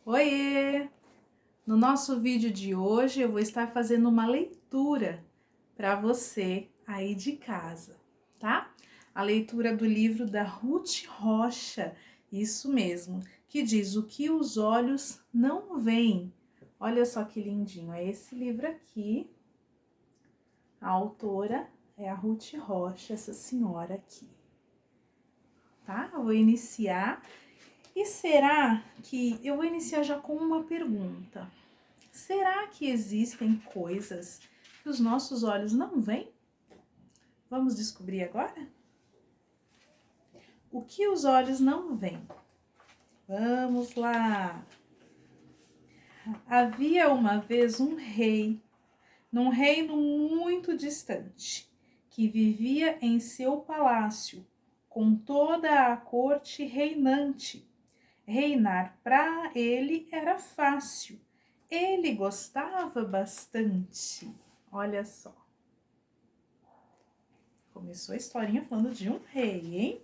Oiê! No nosso vídeo de hoje eu vou estar fazendo uma leitura para você aí de casa, tá? A leitura do livro da Ruth Rocha, isso mesmo, que diz O que os olhos não veem. Olha só que lindinho, é esse livro aqui. A autora é a Ruth Rocha, essa senhora aqui, tá? Eu vou iniciar. E será que eu vou iniciar já com uma pergunta? Será que existem coisas que os nossos olhos não veem? Vamos descobrir agora? O que os olhos não veem? Vamos lá! Havia uma vez um rei, num reino muito distante, que vivia em seu palácio, com toda a corte reinante. Reinar para ele era fácil. Ele gostava bastante. Olha só. Começou a historinha falando de um rei, hein?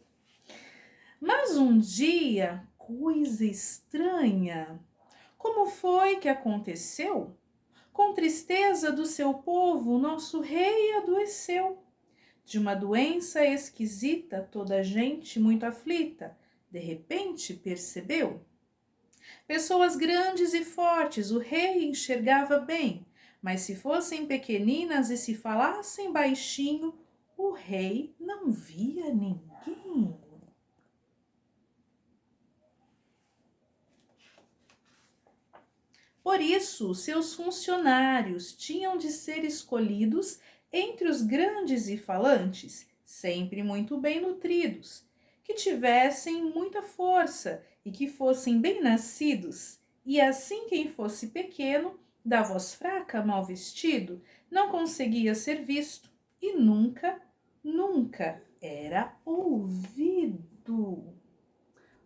Mas um dia, coisa estranha. Como foi que aconteceu? Com tristeza do seu povo, nosso rei adoeceu. De uma doença esquisita, toda a gente muito aflita, de repente percebeu. Pessoas grandes e fortes o rei enxergava bem, mas se fossem pequeninas e se falassem baixinho, o rei não via ninguém. Por isso, seus funcionários tinham de ser escolhidos entre os grandes e falantes, sempre muito bem nutridos, que tivessem muita força e que fossem bem nascidos. E assim quem fosse pequeno, da voz fraca, mal vestido, não conseguia ser visto e nunca era ouvido.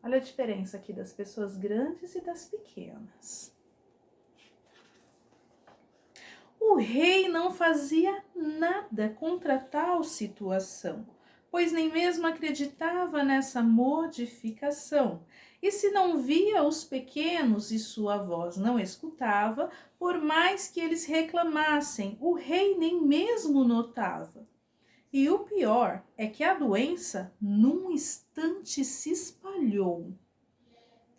Olha a diferença aqui das pessoas grandes e das pequenas. O rei não fazia nada contra tal situação, pois nem mesmo acreditava nessa modificação. E se não via os pequenos e sua voz não escutava, por mais que eles reclamassem, o rei nem mesmo notava. E o pior é que a doença num instante se espalhou.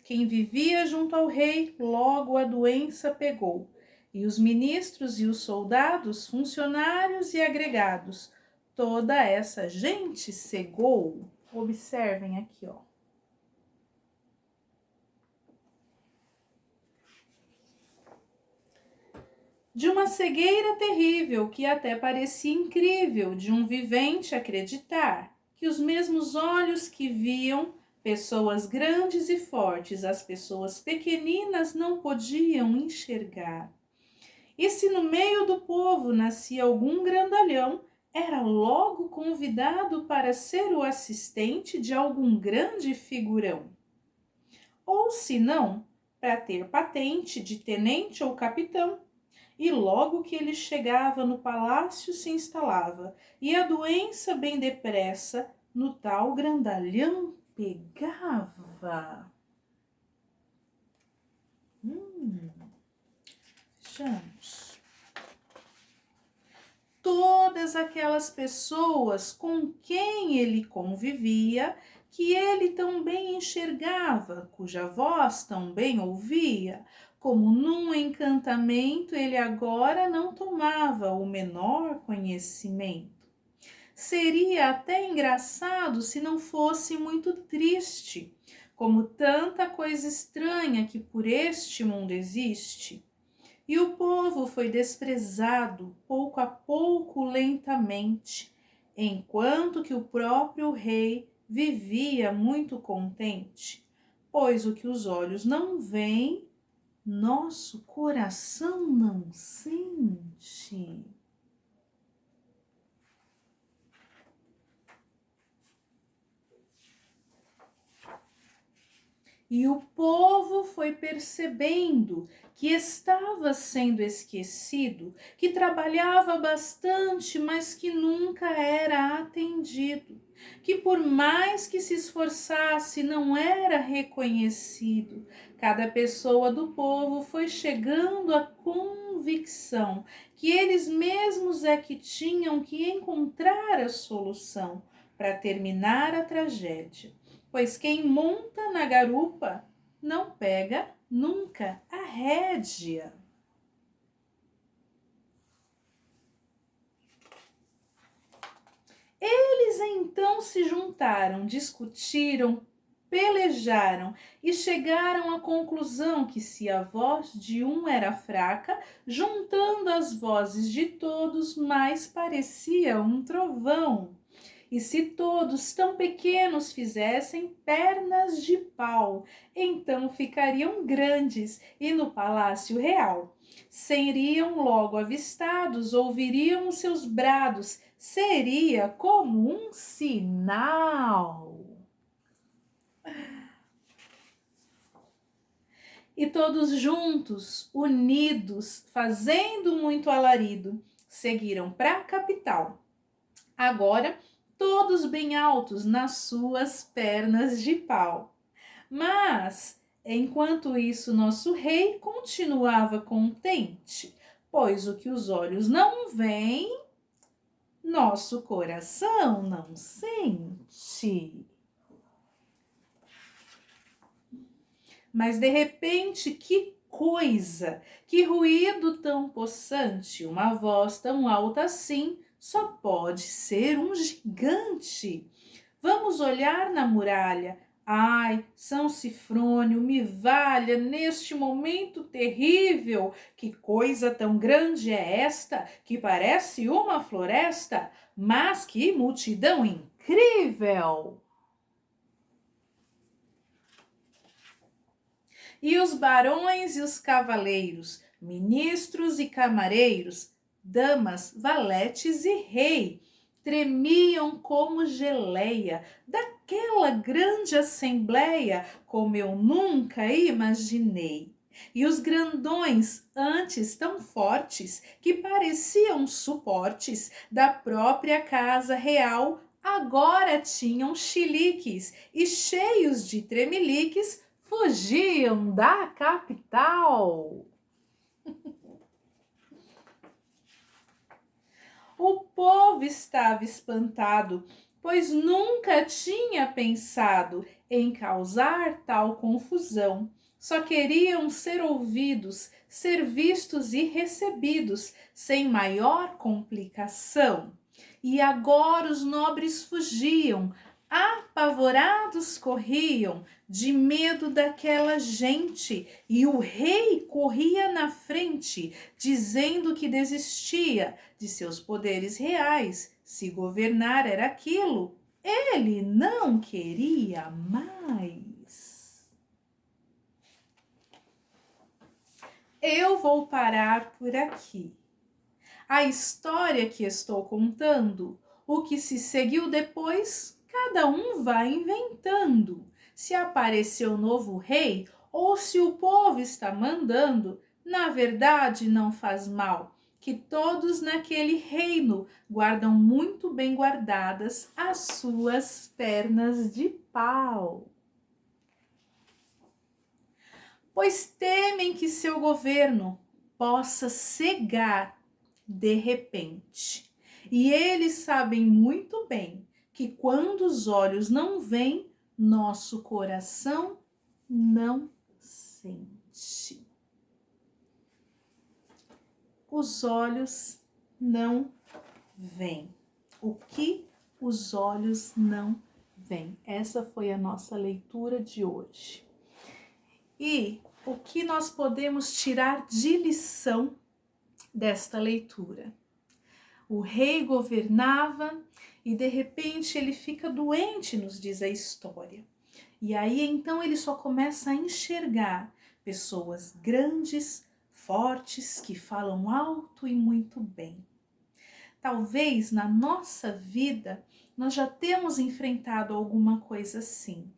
Quem vivia junto ao rei, logo a doença pegou. E os ministros e os soldados, funcionários e agregados, toda essa gente cegou. Observem aqui, ó. De uma cegueira terrível que até parecia incrível de um vivente acreditar que os mesmos olhos que viam pessoas grandes e fortes, as pessoas pequeninas não podiam enxergar. E se no meio do povo nascia algum grandalhão, era logo convidado para ser o assistente de algum grande figurão. Ou se não, para ter patente de tenente ou capitão. E logo que ele chegava no palácio se instalava, e a doença bem depressa no tal grandalhão pegava. Vejamos. Todas aquelas pessoas com quem ele convivia, que ele também enxergava, cuja voz também ouvia, como num encantamento ele agora não tomava o menor conhecimento. Seria até engraçado se não fosse muito triste, como tanta coisa estranha que por este mundo existe. E o povo foi desprezado pouco a pouco, lentamente, enquanto que o próprio rei vivia muito contente, pois o que os olhos não veem, nosso coração não sente. E o povo foi percebendo que estava sendo esquecido, que trabalhava bastante, mas que nunca era atendido, que por mais que se esforçasse, não era reconhecido. Cada pessoa do povo foi chegando à convicção que eles mesmos é que tinham que encontrar a solução para terminar a tragédia, pois quem monta na garupa não pega nunca a rédea. Eles então se juntaram, discutiram, pelejaram e chegaram à conclusão que se a voz de um era fraca, juntando as vozes de todos, mais parecia um trovão. E se todos tão pequenos fizessem pernas de pau, então ficariam grandes e no palácio real. Seriam logo avistados, ouviriam os seus brados, seria como um sinal. E todos juntos, unidos, fazendo muito alarido, seguiram para a capital. Agora, todos bem altos nas suas pernas de pau. Mas, enquanto isso, nosso rei continuava contente, pois o que os olhos não veem, nosso coração não sente. Mas de repente, que coisa, que ruído tão possante, uma voz tão alta assim, só pode ser um gigante. Vamos olhar na muralha. Ai, São Cifrônio, me valha neste momento terrível. Que coisa tão grande é esta, que parece uma floresta, mas que multidão incrível! E os barões e os cavaleiros, ministros e camareiros, damas, valetes e rei, tremiam como geleia daquela grande assembleia, como eu nunca imaginei. E os grandões, antes tão fortes, que pareciam suportes da própria casa real, agora tinham chiliques e, cheios de tremeliques, fugiam da capital. O povo estava espantado, pois nunca tinha pensado em causar tal confusão. Só queriam ser ouvidos, ser vistos e recebidos, sem maior complicação. E agora os nobres fugiam, apavorados corriam, de medo daquela gente, e o rei corria na frente, dizendo que desistia de seus poderes reais. Se governar era aquilo, ele não queria mais. Eu vou parar por aqui. A história que estou contando, o que se seguiu depois, cada um vai inventando. Se apareceu novo rei ou se o povo está mandando, na verdade não faz mal, que todos naquele reino guardam muito bem guardadas as suas pernas de pau. Pois temem que seu governo possa cegar de repente. E eles sabem muito bem que quando os olhos não veem, nosso coração não sente. Os olhos não veem. O que os olhos não veem? Essa foi a nossa leitura de hoje. E o que nós podemos tirar de lição desta leitura? O rei governava e de repente ele fica doente, nos diz a história. E aí então ele só começa a enxergar pessoas grandes, fortes, que falam alto e muito bem. Talvez na nossa vida nós já temos enfrentado alguma coisa assim.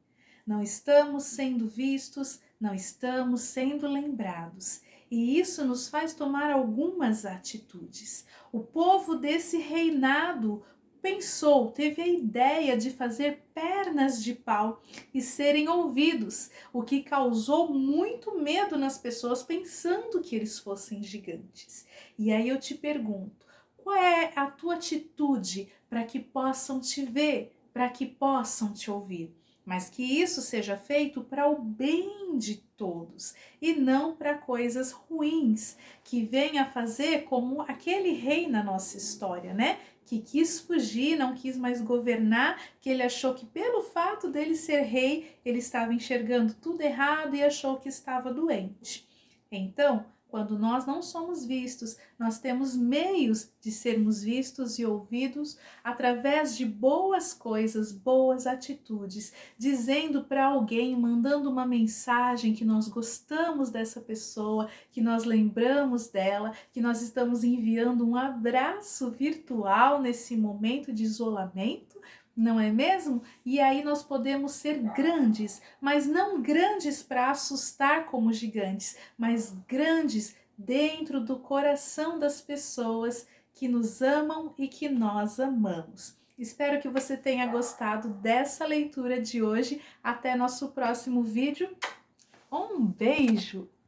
não estamos sendo vistos, não estamos sendo lembrados. E isso nos faz tomar algumas atitudes. O povo desse reinado pensou, teve a ideia de fazer pernas de pau e serem ouvidos, o que causou muito medo nas pessoas pensando que eles fossem gigantes. E aí eu te pergunto, qual é a tua atitude para que possam te ver, para que possam te ouvir? Mas que isso seja feito para o bem de todos e não para coisas ruins, que venha fazer como aquele rei na nossa história, né? Que quis fugir, não quis mais governar, que ele achou que pelo fato dele ser rei, ele estava enxergando tudo errado e achou que estava doente. Então, quando nós não somos vistos, nós temos meios de sermos vistos e ouvidos através de boas coisas, boas atitudes, dizendo para alguém, mandando uma mensagem que nós gostamos dessa pessoa, que nós lembramos dela, que nós estamos enviando um abraço virtual nesse momento de isolamento, não é mesmo? E aí nós podemos ser grandes, mas não grandes para assustar como gigantes, mas grandes dentro do coração das pessoas que nos amam e que nós amamos. Espero que você tenha gostado dessa leitura de hoje. Até nosso próximo vídeo. Um beijo!